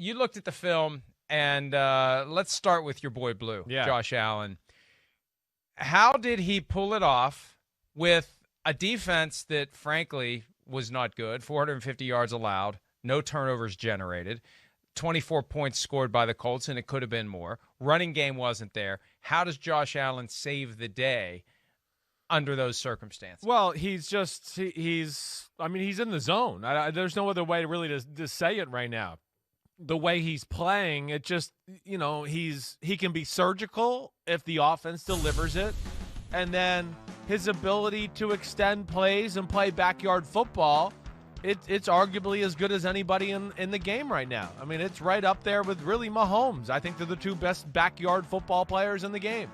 you looked at the film, and let's start with your boy Blue, Josh Allen. How did he pull it off with a defense that, frankly, was not good? 450 yards allowed, no turnovers generated, 24 points scored by the Colts, and it could have been more. Running game wasn't there. How does Josh Allen save the day under those circumstances? Well, he's in the zone. There's no other way really to say it right now. The way he's playing, it just, he can be surgical if the offense delivers it. And then his ability to extend plays and play backyard football, it's arguably as good as anybody in the game right now. I mean, it's right up there with really Mahomes. I think they're the two best backyard football players in the game.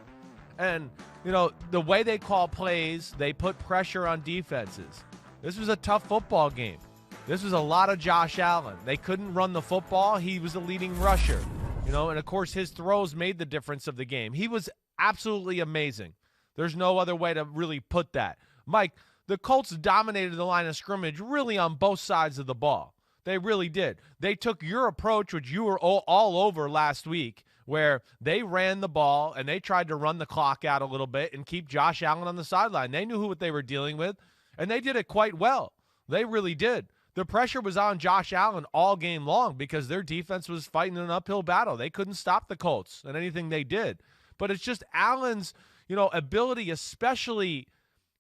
And, the way they call plays, they put pressure on defenses. This was a tough football game. This was a lot of Josh Allen. They couldn't run the football. He was the leading rusher, and of course his throws made the difference of the game. He was absolutely amazing. There's no other way to really put that. Mike, the Colts dominated the line of scrimmage really on both sides of the ball. They really did. They took your approach, which you were all over last week, where they ran the ball and they tried to run the clock out a little bit and keep Josh Allen on the sideline. They knew what they were dealing with, and they did it quite well. They really did. The pressure was on Josh Allen all game long because their defense was fighting an uphill battle. They couldn't stop the Colts and anything they did. But it's just Allen's, ability, especially,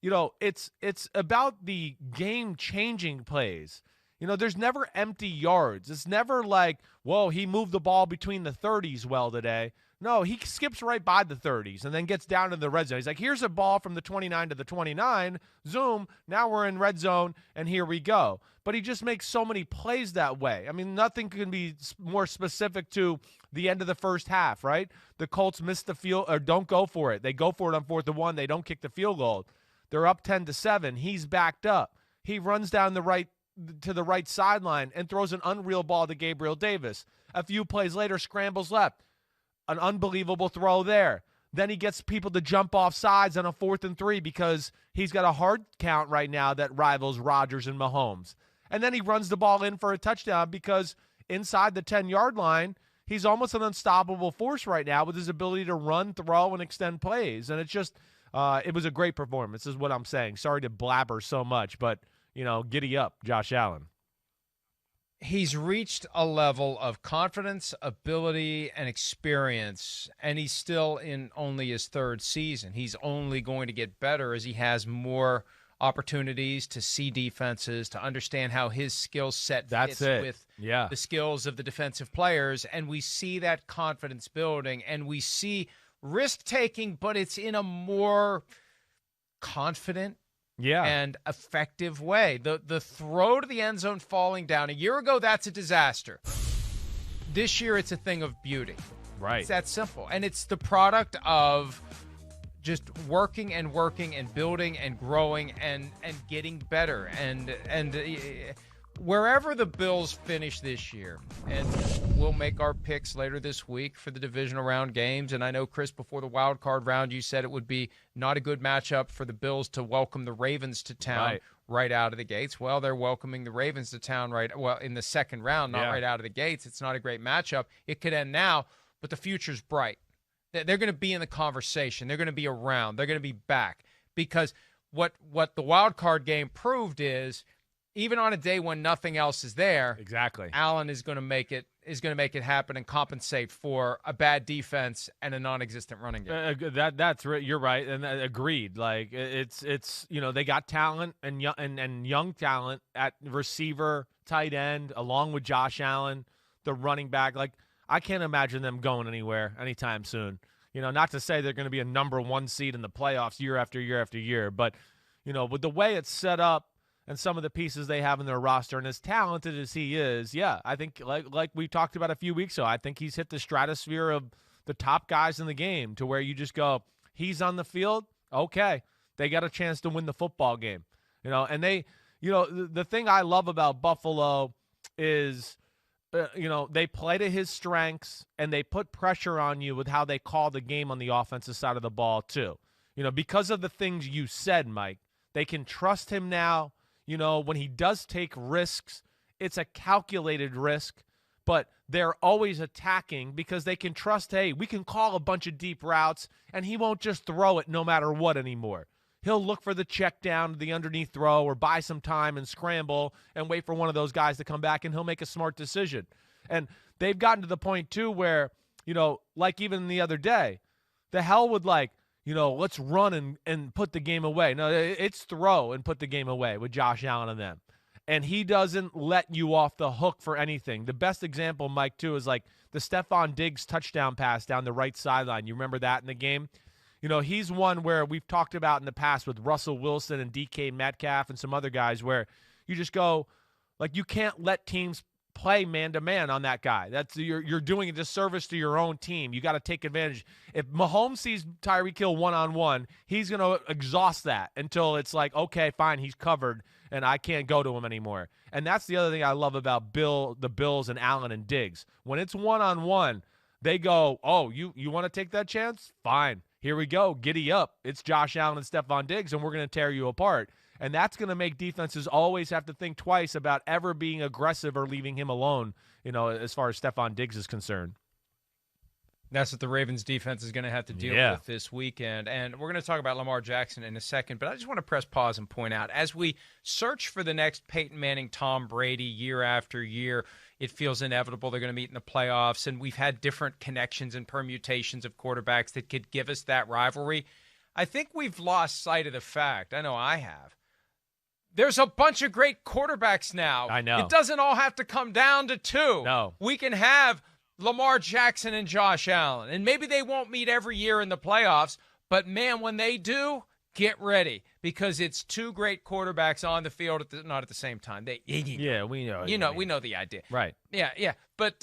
it's about the game-changing plays. There's never empty yards. It's never like, whoa, he moved the ball between the 30s well today. No, he skips right by the 30s and then gets down to the red zone. He's like, here's a ball from the 29 to the 29. Zoom, now we're in red zone, and here we go. But he just makes so many plays that way. I mean, nothing can be more specific to the end of the first half, right? The Colts miss the field or don't go for it. They go for it on 4th and 1. They don't kick the field goal. They're up 10-7. He's backed up. He runs down to the right sideline and throws an unreal ball to Gabriel Davis. A few plays later, scrambles left. An unbelievable throw there. Then he gets people to jump off sides on a 4th and 3 because he's got a hard count right now that rivals Rodgers and Mahomes. And then he runs the ball in for a touchdown because inside the 10-yard line, he's almost an unstoppable force right now with his ability to run, throw, and extend plays. And it's just, it was a great performance is what I'm saying. Sorry to blabber so much, but, giddy up, Josh Allen. He's reached a level of confidence, ability, and experience, and he's still in only his 3rd season. He's only going to get better as he has more opportunities to see defenses, to understand how his skill set fits with the skills of the defensive players, and we see that confidence building, and we see risk-taking, but it's in a more confident and effective way. The throw to the end zone falling down. A year ago, that's a disaster. This year, it's a thing of beauty. Right. It's that simple. And it's the product of just working and building and growing and getting better. And wherever the Bills finish this year, and we'll make our picks later this week for the divisional round games. And I know, Chris, before the wild card round, you said it would be not a good matchup for the Bills to welcome the Ravens to town right out of the gates. Well, they're welcoming the Ravens to town in the second round, not right out of the gates. It's not a great matchup. It could end now, but the future's bright. They're going to be in the conversation. They're going to be around. They're going to be back because what the wild card game proved is, even on a day when nothing else is there, Allen is going to make it happen and compensate for a bad defense and a non-existent running game. That's right. You're right, and agreed. Like it's they got talent and young talent at receiver, tight end, along with Josh Allen, the running back. Like I can't imagine them going anywhere anytime soon. Not to say they're going to be a number 1 seed in the playoffs year after year after year, but with the way it's set up and some of the pieces they have in their roster, and as talented as he is, I think like we talked about a few weeks ago, I think he's hit the stratosphere of the top guys in the game to where you just go, he's on the field, okay, they got a chance to win the football game. And they, the thing I love about Buffalo is, they play to his strengths and they put pressure on you with how they call the game on the offensive side of the ball too. Because of the things you said, Mike, they can trust him now. When he does take risks, it's a calculated risk but they're always attacking because they can trust, hey, we can call a bunch of deep routes, and he won't just throw it no matter what anymore. He'll look for the check down, the underneath throw, or buy some time and scramble and wait for one of those guys to come back, and he'll make a smart decision. And they've gotten to the point, too, where, like even the other day, the hell with let's run and put the game away. No, it's throw and put the game away with Josh Allen and them. And he doesn't let you off the hook for anything. The best example, Mike, too, is the Stephon Diggs touchdown pass down the right sideline. You remember that in the game? He's one where we've talked about in the past with Russell Wilson and DK Metcalf and some other guys where you just go, you can't let teams play man-to-man on that guy. You're doing a disservice to your own team. You got to take advantage. If Mahomes sees Tyreek Hill one-on-one, he's going to exhaust that until it's okay, fine, he's covered, and I can't go to him anymore. And that's the other thing I love about the Bills and Allen and Diggs. When it's one-on-one, they go, oh, you want to take that chance? Fine. Here we go. Giddy up. It's Josh Allen and Stephon Diggs, and we're going to tear you apart. And that's going to make defenses always have to think twice about ever being aggressive or leaving him alone, as far as Stephon Diggs is concerned. That's what the Ravens defense is going to have to deal with this weekend. And we're going to talk about Lamar Jackson in a second, but I just want to press pause and point out, as we search for the next Peyton Manning, Tom Brady year after year, it feels inevitable they're going to meet in the playoffs, and we've had different connections and permutations of quarterbacks that could give us that rivalry. I think we've lost sight of the fact, I know I have, there's a bunch of great quarterbacks now. I know. It doesn't all have to come down to two. No. We can have Lamar Jackson and Josh Allen, and maybe they won't meet every year in the playoffs, but, man, when they do, get ready, because it's two great quarterbacks on the field not at the same time. Yeah, we know. We know the idea. Right. Yeah. But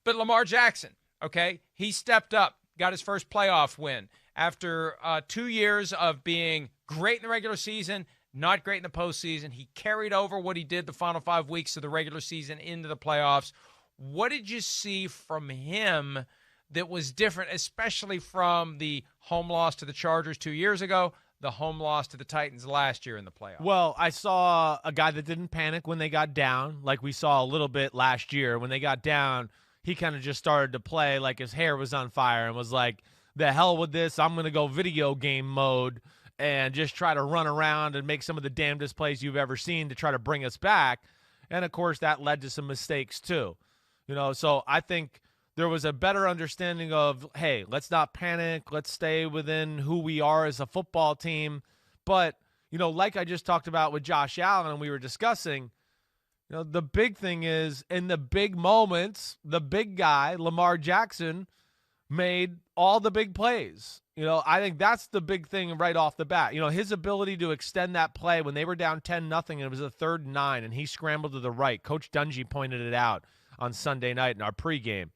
Lamar Jackson, okay, he stepped up, got his first playoff win after 2 years of being great in the regular season, not great in the postseason. He carried over what he did the final 5 weeks of the regular season into the playoffs. What did you see from him that was different, especially from the home loss to the Chargers 2 years ago, the home loss to the Titans last year in the playoffs? Well, I saw a guy that didn't panic when they got down, like we saw a little bit last year. When they got down, he kind of just started to play like his hair was on fire and was like, the hell with this, I'm going to go video game mode and just try to run around and make some of the damnedest plays you've ever seen to try to bring us back. And, of course, that led to some mistakes too. So I think there was a better understanding of, hey, let's not panic. Let's stay within who we are as a football team. But, like I just talked about with Josh Allen and we were discussing, the big thing is in the big moments, the big guy, Lamar Jackson, made all the big plays. I think that's the big thing right off the bat. His ability to extend that play when they were down 10-0 and it was a 3rd and 9 and he scrambled to the right. Coach Dungy pointed it out on Sunday night in our pregame.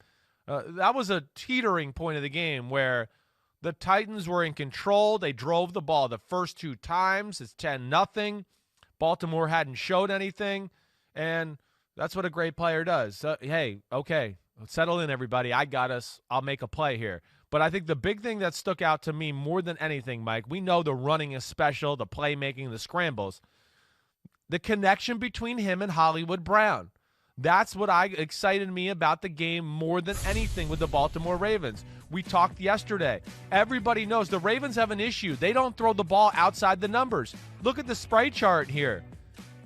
That was a teetering point of the game where the Titans were in control. They drove the ball the first 2 times. It's 10-0. Baltimore hadn't showed anything, and that's what a great player does. Hey, okay, settle in, everybody. I got us. I'll make a play here. But I think the big thing that stuck out to me more than anything, Mike, we know the running is special, the playmaking, the scrambles. The connection between him and Hollywood Brown. That's what excited me about the game more than anything with the Baltimore Ravens. We talked yesterday. Everybody knows the Ravens have an issue. They don't throw the ball outside the numbers. Look at the sprite chart here.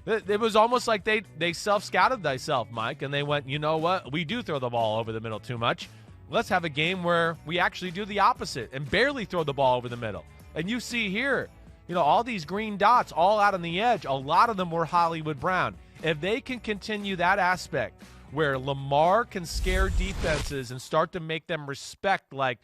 It was almost like they self-scouted themselves, Mike, and they went, you know what? We do throw the ball over the middle too much. Let's have a game where we actually do the opposite and barely throw the ball over the middle. And you see here, all these green dots all out on the edge, a lot of them were Hollywood Brown. If they can continue that aspect where Lamar can scare defenses and start to make them respect, like,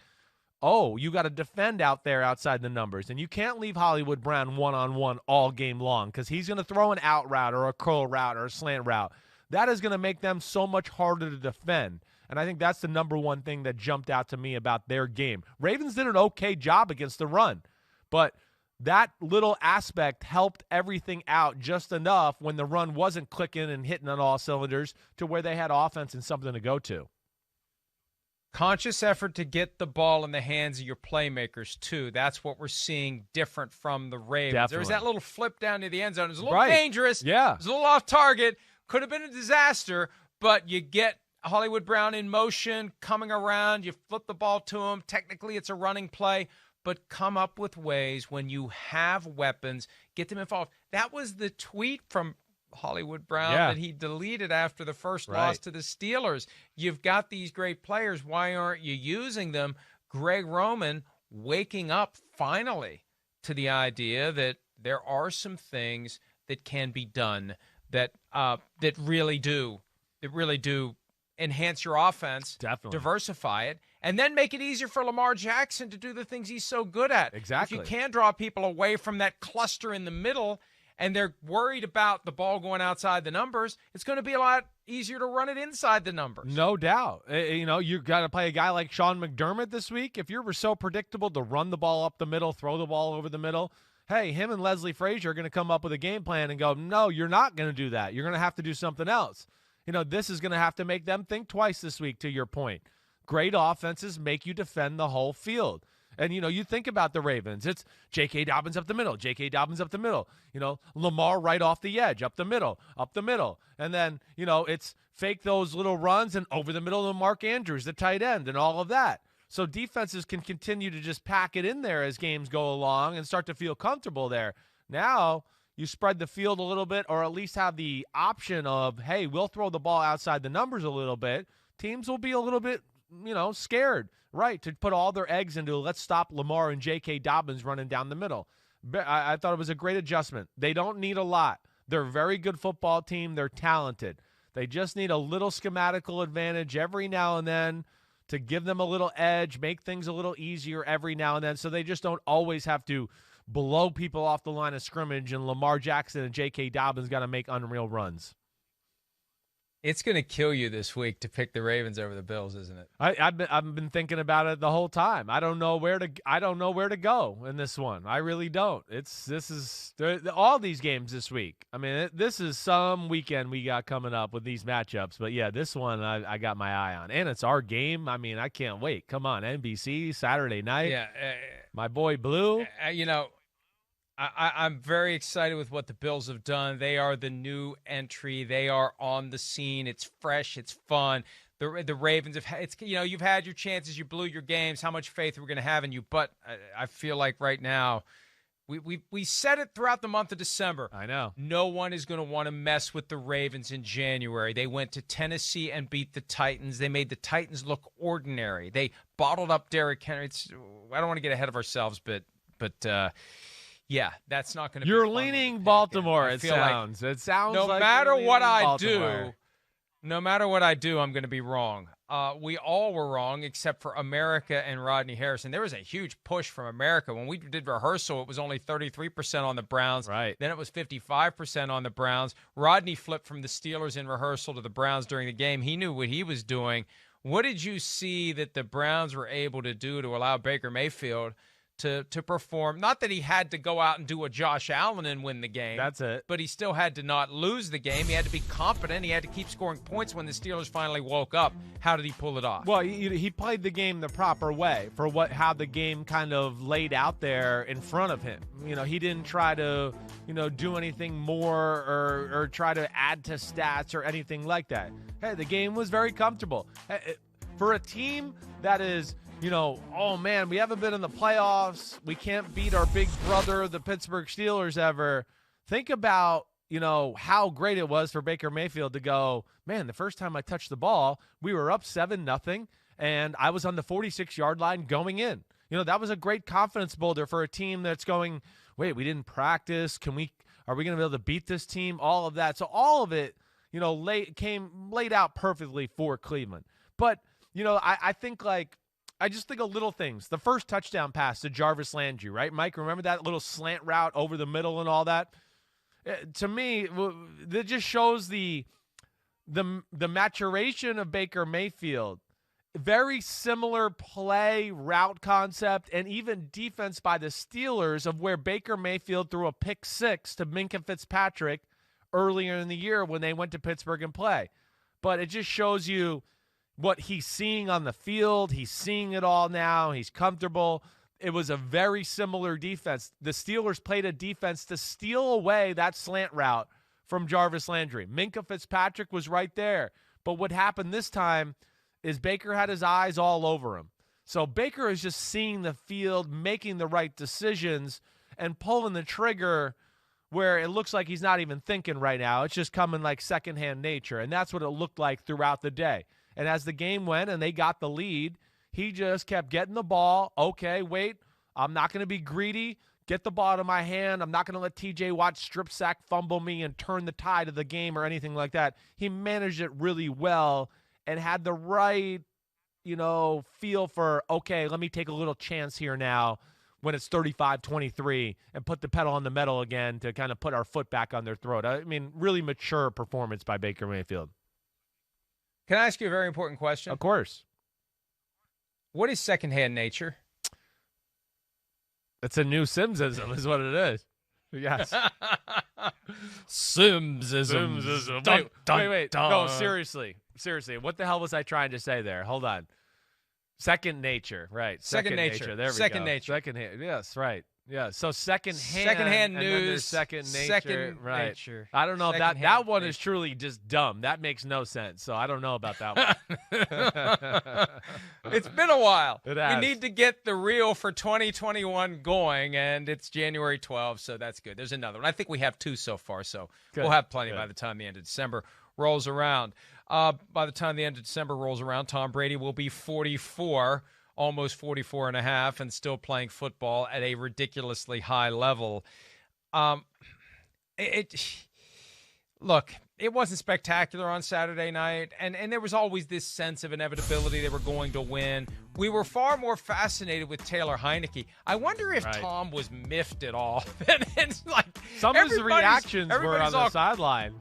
oh, you got to defend out there outside the numbers, and you can't leave Hollywood Brown one-on-one all game long because he's going to throw an out route or a curl route or a slant route. That is going to make them so much harder to defend, and I think that's the number one thing that jumped out to me about their game. Ravens did an okay job against the run, but that little aspect helped everything out just enough when the run wasn't clicking and hitting on all cylinders to where they had offense and something to go to. Conscious effort to get the ball in the hands of your playmakers, too. That's what we're seeing different from the Ravens. Definitely. There was that little flip down to the end zone. It was a little dangerous. Yeah. It was a little off target. Could have been a disaster, but you get Hollywood Brown in motion, coming around, you flip the ball to him. Technically, it's a running play, but come up with ways when you have weapons, get them involved. That was the tweet from Hollywood Brown that he deleted after the first loss to the Steelers. You've got these great players. Why aren't you using them? Greg Roman waking up finally to the idea that there are some things that can be done that really do enhance your offense, diversify it, and then make it easier for Lamar Jackson to do the things he's so good at. Exactly. If you can draw people away from that cluster in the middle and they're worried about the ball going outside the numbers, it's going to be a lot easier to run it inside the numbers. No doubt. You've got to play a guy like Sean McDermott this week. If you're so predictable to run the ball up the middle, throw the ball over the middle, hey, him and Leslie Frazier are going to come up with a game plan and go, no, you're not going to do that. You're going to have to do something else. This is going to have to make them think twice this week, to your point. Great offenses make you defend the whole field. And, you think about the Ravens. It's J.K. Dobbins up the middle, J.K. Dobbins up the middle. Lamar right off the edge, up the middle. And then, it's fake those little runs and over the middle of Mark Andrews, the tight end, and all of that. So defenses can continue to just pack it in there as games go along and start to feel comfortable there. Now you spread the field a little bit, or at least have the option of, hey, we'll throw the ball outside the numbers a little bit. Teams will be a little bit, scared, right, to put all their eggs into, let's stop Lamar and J.K. Dobbins running down the middle. I thought it was a great adjustment. They don't need a lot. They're a very good football team. They're talented. They just need a little schematical advantage every now and then to give them a little edge, make things a little easier every now and then, so they just don't always have to blow people off the line of scrimmage and Lamar Jackson and J.K. Dobbins got to make unreal runs. It's going to kill you this week to pick the Ravens over the Bills, isn't it? I've been thinking about it the whole time. I don't know where to go in this one. I really don't. All these games this week. I mean, this is some weekend we got coming up with these matchups. But yeah, this one I got my eye on, and it's our game. I mean, I can't wait. Come on, NBC Saturday night. Yeah, my boy Blue. I'm very excited with what the Bills have done. They are the new entry. They are on the scene. It's fresh. It's fun. The Ravens you've had your chances. You blew your games. How much faith are we going to have in you? But I feel like right now, we said it throughout the month of December. I know. No one is going to want to mess with the Ravens in January. They went to Tennessee and beat the Titans. They made the Titans look ordinary. They bottled up Derrick Henry. I don't want to get ahead of ourselves, but yeah, that's not going to be You're leaning Baltimore, it sounds. Like it sounds no like matter what I do, I'm going to be wrong. We all were wrong except for America and Rodney Harrison. There was a huge push from America. When we did rehearsal, it was only 33% on the Browns. Right. Then it was 55% on the Browns. Rodney flipped from the Steelers in rehearsal to the Browns during the game. He knew what he was doing. What did you see that the Browns were able to do to allow Baker Mayfield to perform? Not that he had to go out and do a Josh Allen and win the game. That's it. But he still had to not lose the game. He had to be confident. He had to keep scoring points when the Steelers finally woke up. How did he pull it off? Well, he played the game the proper way for how the game kind of laid out there in front of him. He didn't try to, do anything more or try to add to stats or anything like that. Hey, the game was very comfortable. For a team that is, oh, man, we haven't been in the playoffs. We can't beat our big brother, the Pittsburgh Steelers, ever. Think about, how great it was for Baker Mayfield to go, man, the first time I touched the ball, we were up 7-0, and I was on the 46-yard line going in. That was a great confidence builder for a team that's going, wait, we didn't practice. Are we going to be able to beat this team? All of that. So all of it, laid out perfectly for Cleveland. But, I just think of little things. The first touchdown pass to Jarvis Landry, right, Mike? Remember that little slant route over the middle and all that? To me, that just shows the maturation of Baker Mayfield. Very similar play, route concept, and even defense by the Steelers of where Baker Mayfield threw a pick six to Minkah Fitzpatrick earlier in the year when they went to Pittsburgh and play. But it just shows you what he's seeing on the field. He's seeing it all now. He's comfortable. It was a very similar defense. The Steelers played a defense to steal away that slant route from Jarvis Landry. Minkah Fitzpatrick was right there. But what happened this time is Baker had his eyes all over him. So Baker is just seeing the field, making the right decisions, and pulling the trigger where it looks like he's not even thinking right now. It's just coming like secondhand nature, and that's what it looked like throughout the day. And as the game went and they got the lead, he just kept getting the ball. Okay, wait, I'm not going to be greedy. Get the ball out of my hand. I'm not going to let TJ Watt strip sack fumble me and turn the tide of the game or anything like that. He managed it really well and had the right, feel for, okay, let me take a little chance here now when it's 35-23 and put the pedal on the metal again to kind of put our foot back on their throat. I mean, really mature performance by Baker Mayfield. Can I ask you a very important question? Of course. What is secondhand nature? It's a new Simsism is what it is. Yes. Simsism. Wait. No, seriously. What the hell was I trying to say there? Hold on. Second nature, right. Second nature. There we go. Second nature. Yes, right. Yeah, so secondhand news, and then there's second nature. Second right. nature. I don't know. That one is truly just dumb. That makes no sense, so I don't know about that one. It's been a while. It has. We need to get the reel for 2021 going, and it's January 12th, so that's good. There's another one. I think we have 2 so far, so we'll have plenty by the time the end of December rolls around. By the time the end of December rolls around, Tom Brady will be 44, almost 44 and a half, and still playing football at a ridiculously high level. Look, it wasn't spectacular on Saturday night, and there was always this sense of inevitability they were going to win. We were far more fascinated with Taylor Heineke. I wonder if Tom was miffed at all. It's like some of his reactions were on the sideline.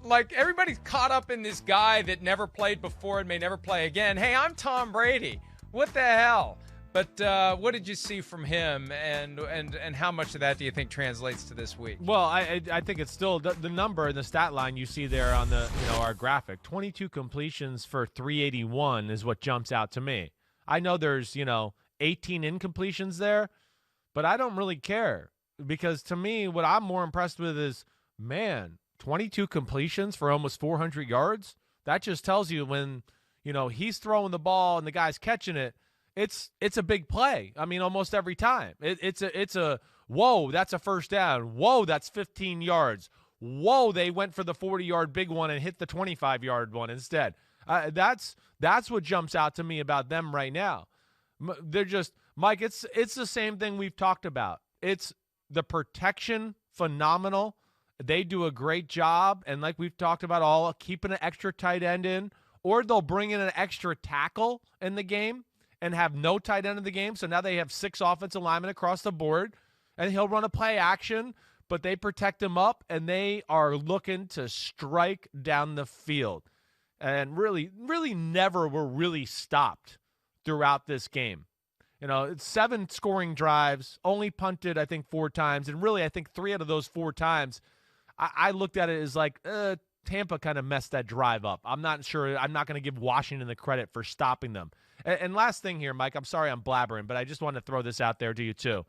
Like, everybody's caught up in this guy that never played before and may never play again. Hey, I'm Tom Brady. What the hell? But what did you see from him, and how much of that do you think translates to this week? Well, I think it's still the number in the stat line you see there on the our graphic. 22 completions for 381 is what jumps out to me. I know there's 18 incompletions there, but I don't really care, because to me what I'm more impressed with is, man, 22 completions for almost 400 yards. That just tells you when, he's throwing the ball and the guy's catching it, it's a big play. I mean, almost every time. It's a whoa, that's a first down. Whoa, that's 15 yards. Whoa, they went for the 40-yard big one and hit the 25-yard one instead. That's what jumps out to me about them right now. They're just, Mike, it's the same thing we've talked about. It's the protection, phenomenal. They do a great job, and like we've talked about, all keeping an extra tight end in, or they'll bring in an extra tackle in the game and have no tight end in the game. So now they have 6 offensive linemen across the board, and he'll run a play action, but they protect him up, and they are looking to strike down the field. And really, really never were really stopped throughout this game. It's 7 scoring drives, only punted, I think, 4 times, and really I think 3 out of those 4 times I looked at it as like Tampa kind of messed that drive up. I'm not sure. I'm not going to give Washington the credit for stopping them. And last thing here, Mike, I'm sorry I'm blabbering, but I just want to throw this out there to you too.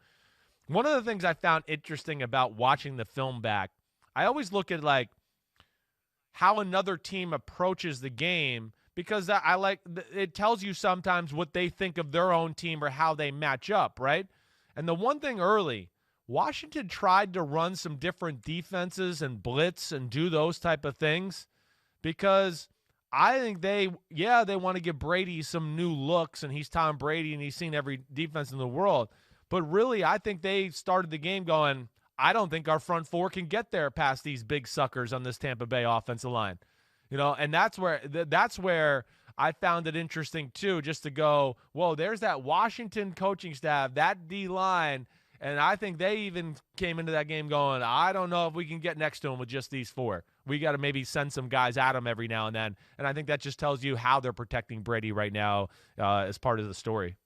One of the things I found interesting about watching the film back, I always look at like how another team approaches the game, because I like it tells you sometimes what they think of their own team or how they match up, right? And the one thing early, Washington tried to run some different defenses and blitz and do those type of things, because I think they want to give Brady some new looks, and he's Tom Brady and he's seen every defense in the world. But really, I think they started the game going, I don't think our front 4 can get there past these big suckers on this Tampa Bay offensive line. And that's where I found it interesting too, just to go, whoa, there's that Washington coaching staff, that D-line. And I think they even came into that game going, I don't know if we can get next to them with just these 4. We got to maybe send some guys at them every now and then. And I think that just tells you how they're protecting Brady right now as part of the story.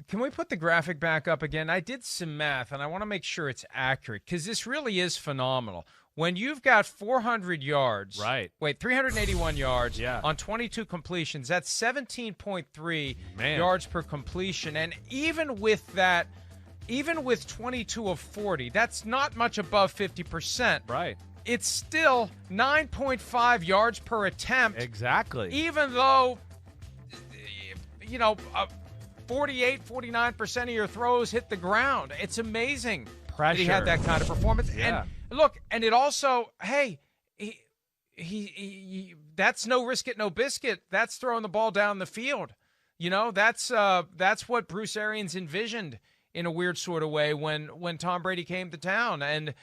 Can we put the graphic back up again? I did some math, and I want to make sure it's accurate, because this really is phenomenal. When you've got 400 yards, 381 yards on 22 completions, that's 17.3 yards per completion. And even with that, even with 22 of 40, that's not much above 50%. Right. it's still 9.5 yards per attempt. Exactly. Even though, 48, 49% of your throws hit the ground. It's amazing that he had that kind of performance. Yeah. And look, and it also, hey, he that's no risk it, no biscuit. That's throwing the ball down the field. That's what Bruce Arians envisioned in a weird sort of way when Tom Brady came to town. And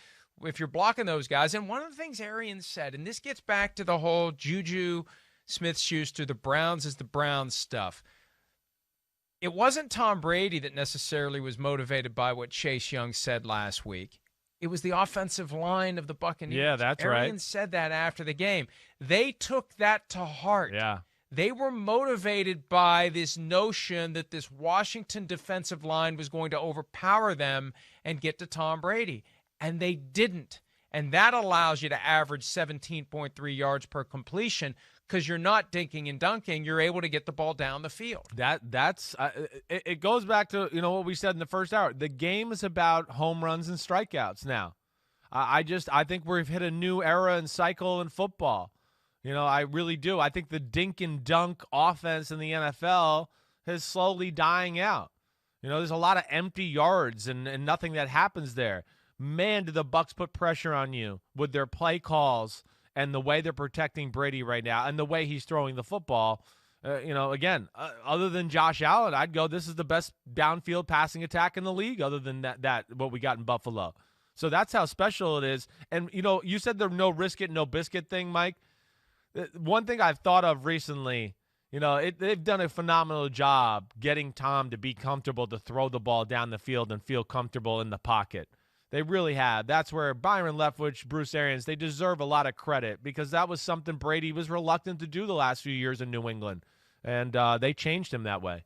if you're blocking those guys, and one of the things Arians said, and this gets back to the whole Juju Smith-Schuster, the Browns is the Browns stuff. It wasn't Tom Brady that necessarily was motivated by what Chase Young said last week. It was the offensive line of the Buccaneers. Yeah, that's right. Arians said that after the game. They took that to heart. Yeah. They were motivated by this notion that this Washington defensive line was going to overpower them and get to Tom Brady. And they didn't. And that allows you to average 17.3 yards per completion because you're not dinking and dunking. You're able to get the ball down the field. It goes back to what we said in the first hour. The game is about home runs and strikeouts now. I think we've hit a new era and cycle in football. I really do. I think the dink and dunk offense in the NFL is slowly dying out. There's a lot of empty yards and nothing that happens there. Man, do the Bucs put pressure on you with their play calls and the way they're protecting Brady right now and the way he's throwing the football. Other than Josh Allen, I'd go, this is the best downfield passing attack in the league other than that what we got in Buffalo. So that's how special it is. And, you said the no risk it, no biscuit thing, Mike. One thing I've thought of recently, they've done a phenomenal job getting Tom to be comfortable to throw the ball down the field and feel comfortable in the pocket. They really have. That's where Byron Leftwich, Bruce Arians, they deserve a lot of credit because that was something Brady was reluctant to do the last few years in New England, and they changed him that way.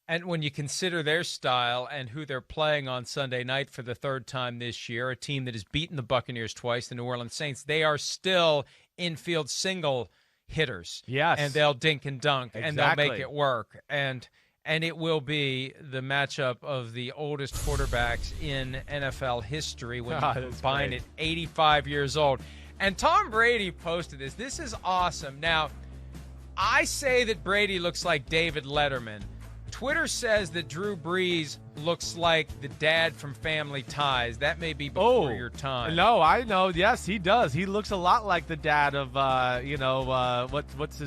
And when you consider their style and who they're playing on Sunday night for the third time this year, a team that has beaten the Buccaneers twice, the New Orleans Saints, they are still infield single hitters. Yes. And they'll dink and dunk, Exactly. and they'll make it work. And it will be the matchup of the oldest quarterbacks in NFL history when you combine it, 85 years old. And Tom Brady posted this. This is awesome. Now, I say that Brady looks like David Letterman. Twitter says that Drew Brees looks like the dad from Family Ties. That may be before your time. No, I know. Yes, he does. He looks a lot like the dad of, what's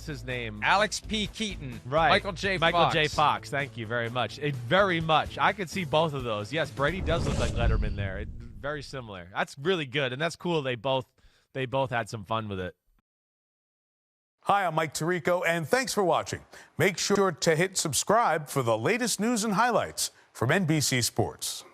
his name? Alex P. Keaton. Right. Michael J. Fox. Thank you very much. Very much. I could see both of those. Yes, Brady does look like Letterman there. Very similar. That's really good, and that's cool. They both had some fun with it. Hi, I'm Mike Tirico, and thanks for watching. Make sure to hit subscribe for the latest news and highlights from NBC Sports.